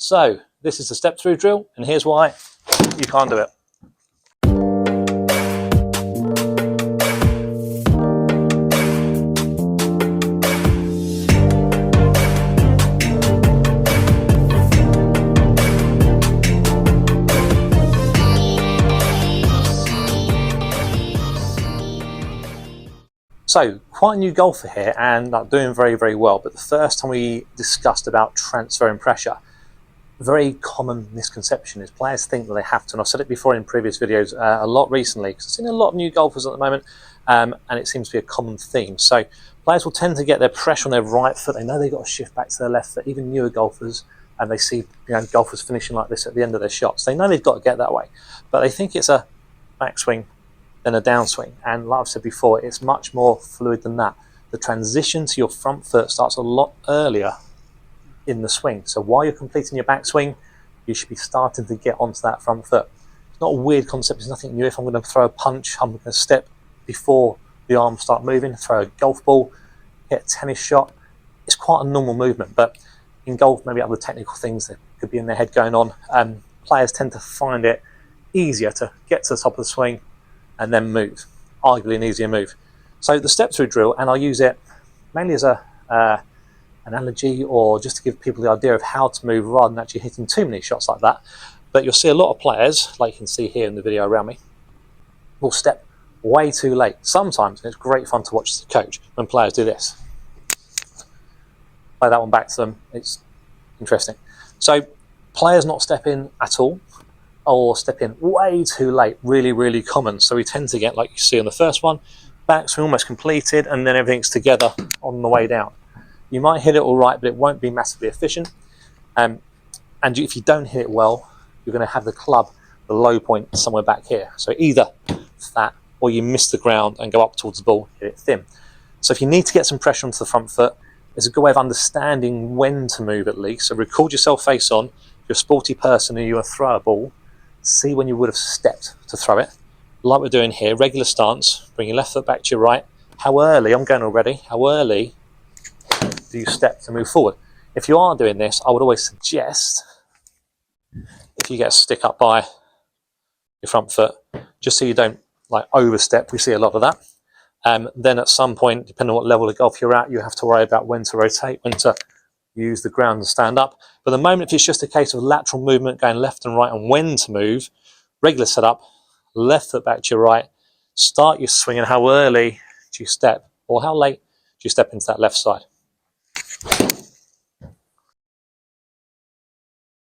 So this is the step through drill, and here's why you can't do it. So, quite a new golfer here and doing very, very well. But the first time we discussed about transferring pressure, a very common misconception is players think that they have to, and I've said it before in previous videos a lot recently, because I've seen a lot of new golfers at the moment, and it seems to be a common theme. So, players will tend to get their pressure on their right foot. They know they've got to shift back to their left foot, even newer golfers, and they see golfers finishing like this at the end of their shots. They know they've got to get that way, but they think it's a backswing than a downswing, and like I've said before, it's much more fluid than that. The transition to your front foot starts a lot earlier in the swing, so while you're completing your backswing, you should be starting to get onto that front foot. It's not a weird concept, it's nothing new. If I'm going to throw a punch, I'm going to step before the arms start moving, throw a golf ball, hit a tennis shot. It's quite a normal movement, but in golf, maybe other technical things that could be in their head going on, players tend to find it easier to get to the top of the swing and then move, arguably an easier move. So the step through drill, and I'll use it mainly as a analogy, or just to give people the idea of how to move rather than actually hitting too many shots like that. But you'll see a lot of players, like you can see here in the video around me, will step way too late sometimes, and it's great fun to watch as a coach when players do this. Play that one back to them, it's interesting. So players not stepping at all, or step in way too late, really, really common. So we tend to get, like you see on the first one, backswing almost completed, and then everything's together on the way down. You might hit it all right, but it won't be massively efficient. And if you don't hit it well, you're going to have the club, the low point somewhere back here. So either fat, or you miss the ground and go up towards the ball, hit it thin. So if you need to get some pressure onto the front foot, there's a good way of understanding when to move at least. So record yourself face on. If you're a sporty person and you want to throw a ball, see when you would have stepped to throw it. Like we're doing here, regular stance, bring your left foot back to your right. How early, I'm going already, how early do you step to move forward? If you are doing this, I would always suggest, if you get a stick up by your front foot, just so you don't overstep, we see a lot of that. Then at some point, depending on what level of golf you're at, you have to worry about when to rotate, when to use the ground and stand up. But the moment, if it's just a case of lateral movement going left and right and when to move, regular setup, left foot back to your right, start your swing, and how early do you step, or how late do you step into that left side?